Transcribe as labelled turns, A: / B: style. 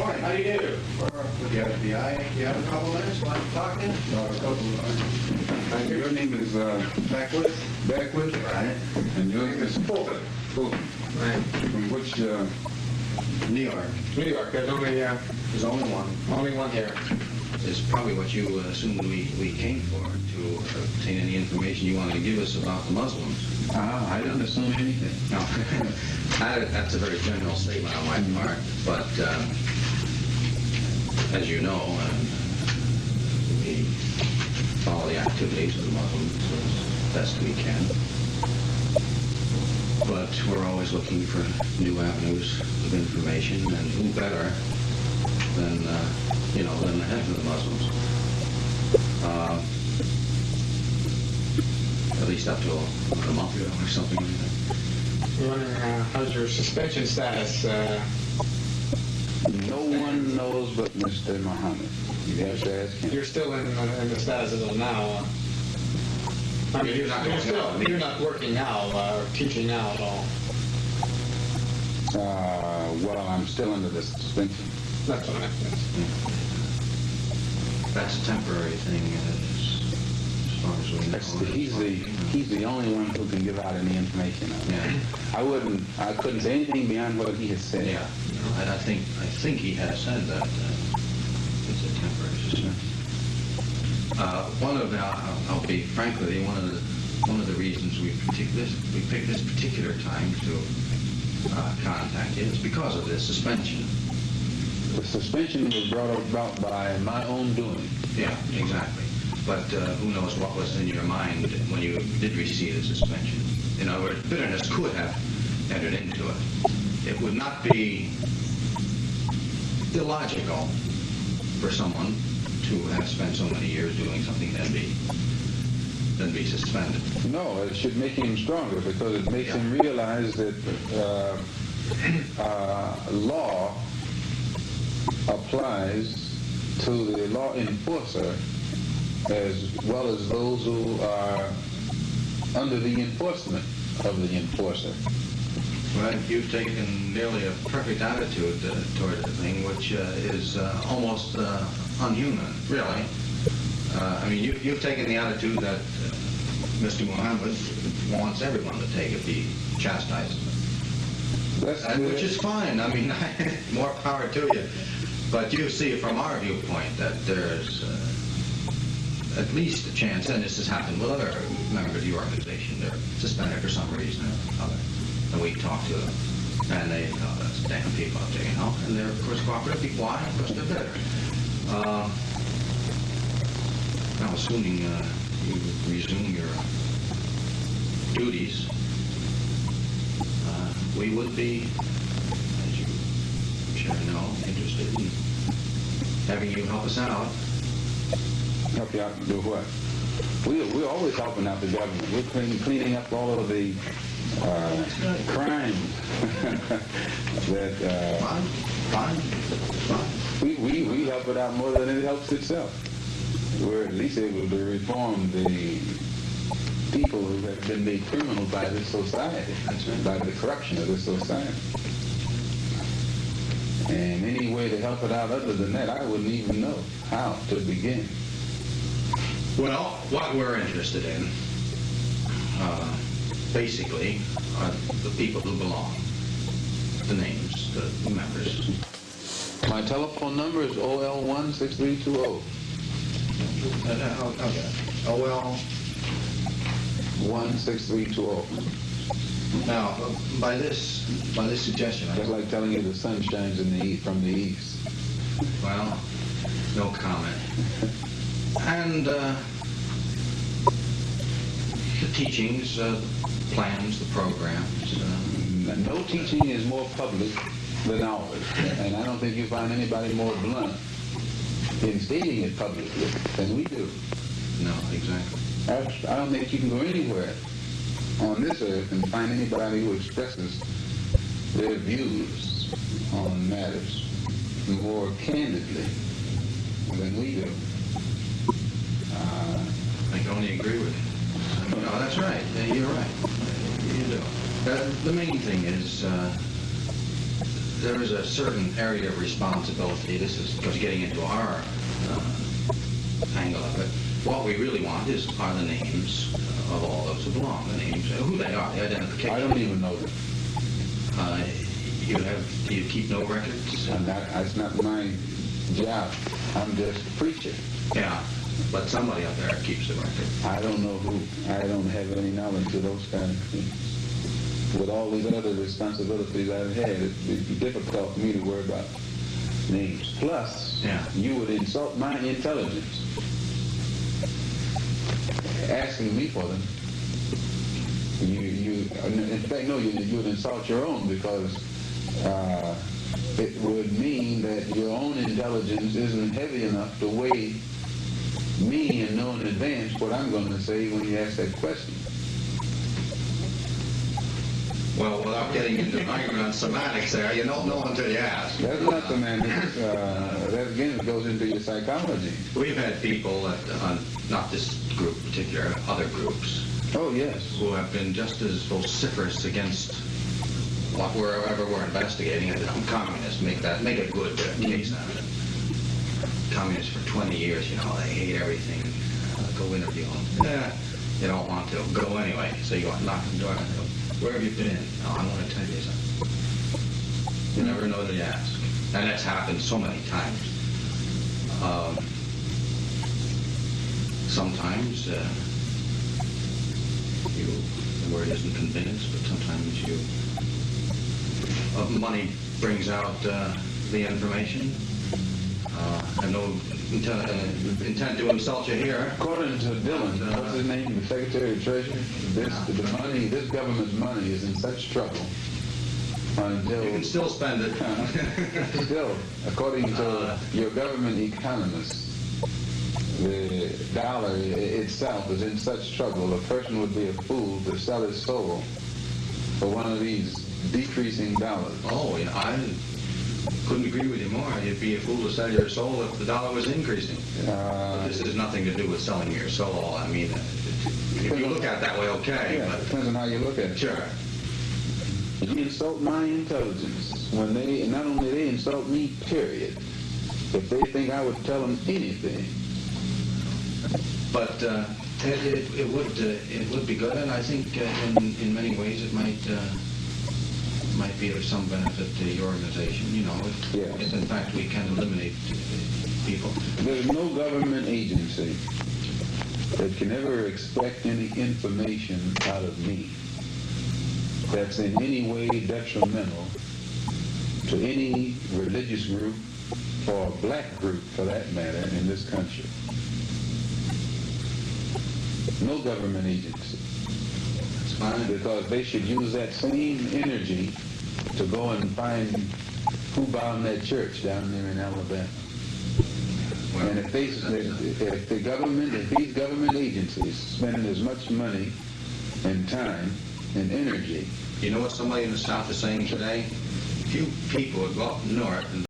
A: Morning. How do you do? With the FBI, you have a couple minutes? Want to talk in?
B: No, a couple of your name is
A: Backwoods?
B: Backwoods?
A: Right.
B: And your name is Fulton. Fulton.
A: Right.
B: From which,
A: New York.
C: New York, there's only one here.
A: Is probably what you assumed we came for, to obtain any information you wanted to give us about the Muslims.
B: I didn't assume anything.
A: No. That's a very general statement on my part, but as you know, we follow the activities of the Muslims as best we can. But we're always looking for new avenues of information, and who better than than the heads of the Muslims. At least up to a month ago or something like that.
C: I'm wondering, how's your suspension status?
B: No one knows but Mr. Muhammad. You have to ask him.
C: You're still in the status as of now. I mean, you're not working now or teaching now at all.
B: Well, I'm still under the suspension.
C: That's what I meant.
A: That's a temporary thing, as far as we know.
B: He's the only one who can give out any information on that.
A: Yeah.
B: I couldn't say anything beyond what he has said.
A: Yeah. No, and I think he has said that it's a temporary suspension. I'll be frank with you, one of the reasons we picked this particular time to contact you is because of this suspension.
B: The suspension was brought about by my own doing.
A: Yeah, exactly. But who knows what was in your mind when you did receive the suspension. In other words, bitterness could have entered into it. It would not be illogical for someone to have spent so many years doing something and then be suspended.
B: No, it should make him stronger because it makes him realize that law applies to the law enforcer as well as those who are under the enforcement of the enforcer.
A: Well, you've taken nearly a perfect attitude toward the thing, which is almost unhuman, really. I mean, you've taken the attitude that Mr. Muhammad wants everyone to take if he chastises them. Which is fine. I mean, more power to you. But you see from our viewpoint that there's at least a chance, and this has happened with other members of the organization, they're suspended for some reason or other. And we talk to them, and they, that's damn people out there, and they're, of course, cooperative. Why? Because they're better. Now, assuming you resume your duties, we would be, as you I'm sure know, interested in having you help us out.
B: Help you out to do what? We're always helping out the government. We're cleaning up all of the crime that
A: Fine.
B: we help it out more than it helps itself. We're at least able to reform the people who have been made criminal by this society, by the corruption of this society. And any way to help it out other than that, I wouldn't even know how to begin.
A: Well, what we're interested in, basically, are the people who belong, the names, the members.
B: My telephone number is OL16320.
A: Okay. OL
B: 16320.
A: Now, by this suggestion,
B: Just like telling you the sun shines from the east.
A: well, no comment. And the teachings, plans, the programs.
B: No teaching is more public than ours, and I don't think you find anybody more blunt in stating it publicly than we do.
A: No, exactly.
B: I don't think you can go anywhere on this earth and find anybody who expresses their views on matters more candidly than we do.
A: I can only agree with you. No, that's right. You're right. You do. The main thing is there is a certain area of responsibility. This is because getting into our angle of it. What we really want are the names of all those who belong, the names, who they are, the identification.
B: I don't even know them.
A: Do you keep no records?
B: That's not my job. I'm just a preacher.
A: Yeah, but somebody up there keeps the record.
B: I don't know who. I don't have any knowledge of those kind of things. With all these other responsibilities I've had, it'd be difficult for me to worry about names. Plus, you would insult my intelligence asking me for them. In fact, no, you would insult your own, because it would mean that your own intelligence isn't heavy enough to weigh me and know in advance what I'm going to say when you ask that question.
A: Well, without getting into an argument on semantics there, you don't know until you ask.
B: That's not semantics. That again goes into your psychology.
A: We've had people, not this group in particular, other groups,
B: oh yes,
A: who have been just as vociferous against whatever we're investigating. Communists, make a good case out of it. Communists for 20 years, they hate everything. Go interview them. You don't want to. Go anyway. So you go and knock on the door and go, where have you been? Oh, I want to tell you something. You never know till you ask. And that's happened so many times. Sometimes the word isn't convinced, but sometimes money brings out the information. I have no intent to insult you here.
B: According to Dillon, what's his name, the Secretary of Treasury, this government's money is in such trouble until...
A: You can still spend it.
B: Still, according to your government economists, the dollar itself is in such trouble, a person would be a fool to sell his soul for one of these decreasing dollars.
A: Oh, yeah, I couldn't agree with you more. You'd be a fool to sell your soul if the dollar was increasing. This has nothing to do with selling your soul. I mean, if you look at it that way, okay.
B: Yeah,
A: but
B: depends on how you look at it.
A: Sure.
B: You insult my intelligence when not only they insult me, period, if they think I would tell them anything.
A: But it would be good, and I think in many ways it might be of some benefit to your organization. If in fact we can eliminate people.
B: There's no government agency that can ever expect any information out of me that's in any way detrimental to any religious group or a black group, for that matter, in this country. No government agency.
A: That's fine.
B: Because they should use that same energy to go and find who bombed that church down there in Alabama.
A: Well,
B: and if these government agencies spending as much money and time and energy.
A: You know what somebody in the South is saying today? Few people would go up north and